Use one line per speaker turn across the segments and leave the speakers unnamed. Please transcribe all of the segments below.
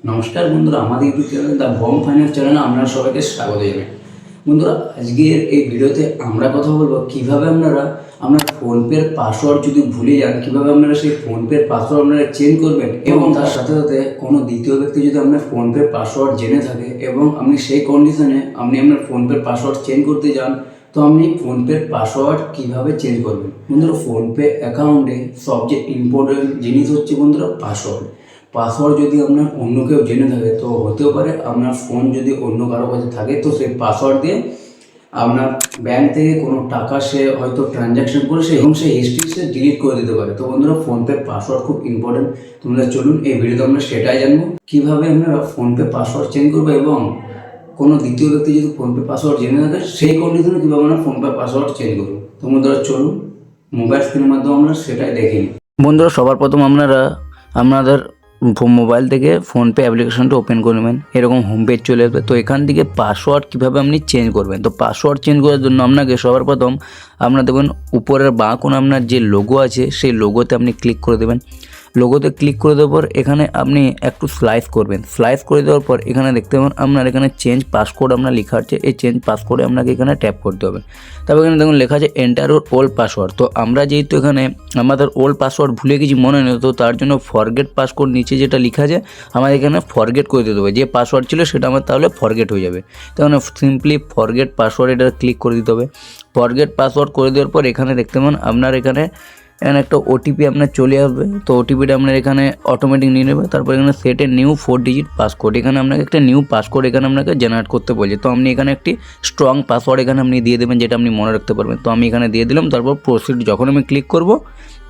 নমস্কার বন্ধুরা, আমাদের ইউটিউব চ্যানেল দ্য বম ফাইন্যান্স চ্যানেলে আপনারা সবাইকে স্বাগত জানাই। বন্ধুরা, আজকের এই ভিডিওতে আমরা কথা বলবো কিভাবে আপনার ফোনপের পাসওয়ার্ড যদি ভুলে যান, কিভাবে আপনারা সেই ফোনপের পাসওয়ার্ড আপনারা চেঞ্জ করবেন, এবং তার সাথে সাথে কোনো দ্বিতীয় ব্যক্তি যদি আপনার ফোনপের পাসওয়ার্ড জেনে থাকে এবং আপনি সেই কন্ডিশনে আপনার ফোনপের পাসওয়ার্ড চেঞ্জ করতে যান, তো আপনি ফোনপের পাসওয়ার্ড কিভাবে চেঞ্জ করবেন। বন্ধুরা, ফোনপে অ্যাকাউন্টে সবচেয়ে ইম্পর্টেন্ট জিনিস হচ্ছে বন্ধুরা পাসওয়ার্ড। পাসওয়ার্ড যদি আপনার অন্য কেউ জেনে থাকে, তো হতেও পারে আপনার ফোন যদি অন্য কারো কাছে থাকে, তো সেই পাসওয়ার্ড দিয়ে আপনার ব্যাংক থেকে কোনো টাকা সে হয়তো ট্রানজ্যাকশন করেছে এবং সেই হিস্ট্রি সে ডিলিট করে দিতে পারে। তো বন্ধুরা, ফোনপে পাসওয়ার্ড খুব ইম্পর্টেন্ট। তোমরা চলুন এই ভিডিওতে আমরা সেটাই জানবো কীভাবে আপনারা ফোনপে পাসওয়ার্ড চেঞ্জ করবে, এবং কোনো দ্বিতীয় ব্যক্তি যদি ফোনপে পাসওয়ার্ড জেনে থাকে সেই কন্ডিশনে কীভাবে আমরা ফোনপে পাসওয়ার্ড চেঞ্জ করবো। তো বন্ধুরা চলুন মোবাইল স্ক্রিনের মাধ্যমে আমরা সেটাই দেখে নিই। বন্ধুরা, সবার প্রথম আপনাদের মোবাইল থেকে ফোনপে অ্যাপ্লিকেশনটা ওপেন করে নেবেন। এরকম হোম পেজ চলে আসবে। তো এখান থেকে পাসওয়ার্ড কীভাবে আপনি চেঞ্জ করবেন, তো পাসওয়ার্ড চেঞ্জ করার জন্য আপনাকে সবার প্রথম আপনার দেখবেন উপরের বাঁ কোণে আপনার যে লোগো আছে সেই লোগোতে আপনি ক্লিক করে দেবেন। লোগোতে ক্লিক করে দেওয়ার পর এখানে আপনি একটু স্লাইস করবেন। স্লাইস করে দেওয়ার পর এখানে দেখতে পাবেন আপনার এখানে চেঞ্জ পাসকোড আপনার লেখা আছে। এই চেঞ্জ পাসকোডে আপনাকে এখানে ট্যাপ করতে হবে। তারপর এখানে দেখুন লেখা আছে এন্টার ওর ওল্ড পাসওয়ার্ড। তো আমরা যেহেতু এখানে আমাদের ওল্ড পাসওয়ার্ড ভুলে গেছি মনে নেই, তো তার জন্য ফরগেট পাসকোড নিচে যেটা লেখা আছে আমাদের এখানে ফরগেট করে দিতে হবে। যে পাসওয়ার্ড ছিল সেটা আমার তাহলে ফরগেট হয়ে যাবে। তো এখানে সিম্পলি ফরগেট পাসওয়ার্ড এটা ক্লিক করে দিতে হবে। ফরগেট পাসওয়ার্ড করে দেওয়ার পর এখানে দেখতে পাবেন আপনার এখানে একটা ওটিপি আপনার চলে আসবে। তো ওটিপিটা আপনার এখানে অটোমেটিক নিয়ে নেবে। তারপর এখানে set a new 4 digit passcode, এখানে আপনাকে একটা নিউ পাসকোড এখানে আপনাকে জেনারেট করতে বলছে। তো আপনি এখানে একটি স্ট্রং পাসওয়ার্ড এখানে আপনি দিয়ে দেবেন, যেটা আপনি মনে রাখতে পারবেন। তো আমি এখানে দিয়ে দিলাম। তারপর প্রসিড যখন আমি ক্লিক করব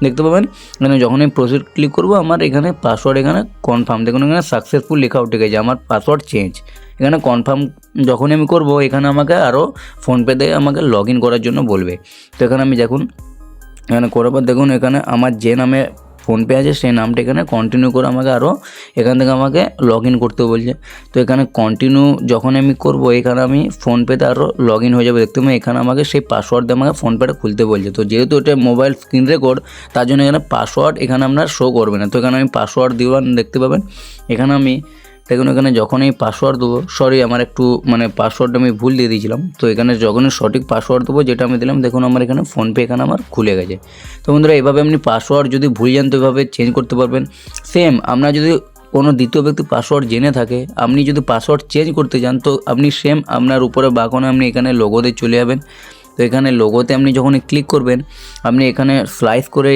দেখতে পাবেন এখানে যখন আমি প্রসিড ক্লিক করব আমার এখানে পাসওয়ার্ড এখানে কনফার্ম, দেখুন এখানে সাকসেসফুল লেখা উঠে গেছে আমার পাসওয়ার্ড চেঞ্জ। এখানে কনফার্ম যখনই আমি করব এখানে আমাকে আরও ফোনপে দিয়ে আমাকে লগ ইন করার জন্য বলবে। তো এখানে আমি দেখুন এখানে করার পর দেখুন এখানে আমার যে নামে ফোনপে আছে সেই নামটা এখানে কন্টিনিউ করে আমাকে আরও এখান থেকে আমাকে লগ ইন করতে বলছে। তো এখানে কন্টিনিউ যখন আমি করব এখানে আমি ফোনপেতে আরও লগ ইন হয়ে যাবে। দেখতে পাবেন এখানে আমাকে সেই পাসওয়ার্ড দিয়ে আমাকে ফোনপেটা খুলতে বলছে। তো যেহেতু এটা মোবাইল স্ক্রিন রেকর্ড তার জন্য এখানে পাসওয়ার্ড এখানে আপনার শো করবে না। তো এখানে আমি পাসওয়ার্ড দিলাম, দেখতে পাবেন এখানে আমি দেখুন এখানে যখন এই পাসওয়ার্ড দেবো, আমার একটু পাসওয়ার্ডটা আমি ভুল দিয়ে দিয়েছিলাম। তো এখানে যখনই সঠিক পাসওয়ার্ড দেবো যেটা আমি দিলাম দেখুন আমার এখানে ফোনপে এখানে আমার খুলে গেছে। তো বন্ধুরা, এভাবে আপনি পাসওয়ার্ড যদি ভুল যান তো এভাবে চেঞ্জ করতে পারবেন। সেম আপনার যদি কোনো দ্বিতীয় ব্যক্তি পাসওয়ার্ড জেনে থাকে, আপনি যদি পাসওয়ার্ড চেঞ্জ করতে চান তো আপনি সেম আপনার উপরে বাঁকনে আপনি এখানে লোগোতে চলে যাবেন। তো এখানে লোগোতে আপনি যখনই ক্লিক করবেন আপনি এখানে স্লাইস করে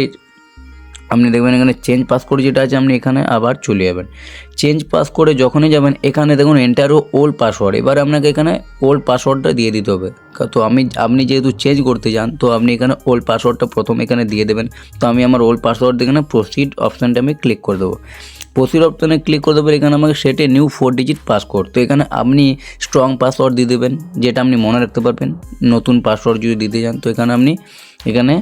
আপনি দেখবেন এখানে চেঞ্জ পাসকোড যেটা আছে আপনি এখানে আবার চলে যাবেন। চেঞ্জ পাসকোডে যখনই যাবেন এখানে দেখুন এন্টারও ওল্ড পাসওয়ার্ড, এবার আপনাকে এখানে ওল্ড পাসওয়ার্ডটা দিয়ে দিতে হবে। তো আপনি যেহেতু চেঞ্জ করতে চান তো আপনি এখানে ওল্ড পাসওয়ার্ডটা প্রথম এখানে দিয়ে দেবেন। তো আমি আমার ওল্ড পাসওয়ার্ড এখানে প্রসিড অপশানটা আমি ক্লিক করে দেবো। প্রসিড অপশানে ক্লিক করে দেবেন এখানে আমাকে সেটে নিউ 4 ডিজিট পাসকোড। তো এখানে আপনি স্ট্রং পাসওয়ার্ড দিয়ে দেবেন যেটা আপনি মনে রাখতে পারবেন। নতুন পাসওয়ার্ড যদি দিতে চান তো এখানে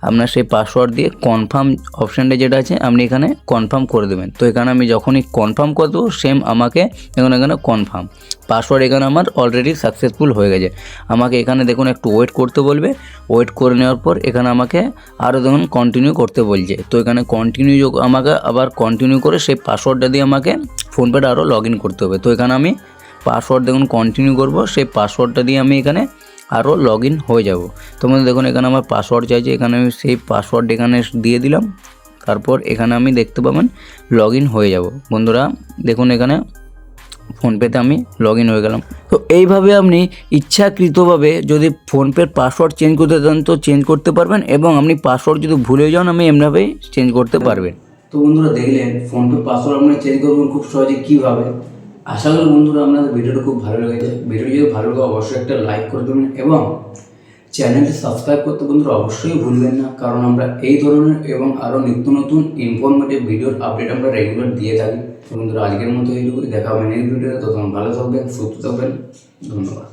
আপনার সেই পাসওয়ার্ড দিয়ে কনফার্ম অপশানটা যেটা আছে আপনি এখানে কনফার্ম করে দেবেন। তো এখানে আমি যখনই কনফার্ম করে দেবো সেম আমাকে এখানে কনফার্ম পাসওয়ার্ড এখানে আমার অলরেডি সাকসেসফুল হয়ে গেছে। আমাকে এখানে দেখুন একটু ওয়েট করতে বলবে। ওয়েট করে নেওয়ার পর এখানে আমাকে আরও দেখুন কন্টিনিউ করতে বলছে। তো এখানে কন্টিনিউ আমাকে আবার কন্টিনিউ করে সেই পাসওয়ার্ডটা দিয়ে আমাকে ফোনপেটা আরও লগ ইন করতে হবে। তো এখানে আমি পাসওয়ার্ড দেখুন কন্টিনিউ করব, সেই পাসওয়ার্ডটা দিয়ে আমি এখানে আরও লগ ইন হয়ে যাব। তোমাদের দেখুন এখানে আমার পাসওয়ার্ড চাইছে, এখানে আমি সেই পাসওয়ার্ড এখানে দিয়ে দিলাম। তারপর এখানে আমি দেখতে পাবেন লগ ইন হয়ে যাব। বন্ধুরা দেখুন এখানে ফোনপেতে আমি লগ ইন হয়ে গেলাম। তো এইভাবে আপনি ইচ্ছাকৃতভাবে যদি ফোনপের পাসওয়ার্ড চেঞ্জ করতে চান তো চেঞ্জ করতে পারবেন, এবং আপনি পাসওয়ার্ড যদি ভুলে যান আমি এমনিভাবেই চেঞ্জ করতে পারবেন। তো বন্ধুরা দেখলেন ফোনপে পাসওয়ার্ড আপনি চেঞ্জ করবেন খুব সহজে কীভাবে। আশা করি বন্ধুরা আপনাদের ভিডিওটা খুব ভালো লেগেছে। ভিডিও যদি ভালো লাগে অবশ্যই একটা লাইক করে দেবেন, এবং চ্যানেলটি সাবস্ক্রাইব করতে বন্ধুরা অবশ্যই ভুলবেন না, কারণ আমরা এই ধরনের এবং আরও নিত্য নতুন ইনফরমেটিভ ভিডিওর আপডেট আমরা রেগুলার দিয়ে থাকি। বন্ধুরা আজকের মতো এইটুকুই, দেখা হবে নেক্সট ভিডিওতে। তখন ভালো থাকবেন, সুস্থ থাকবেন, ধন্যবাদ।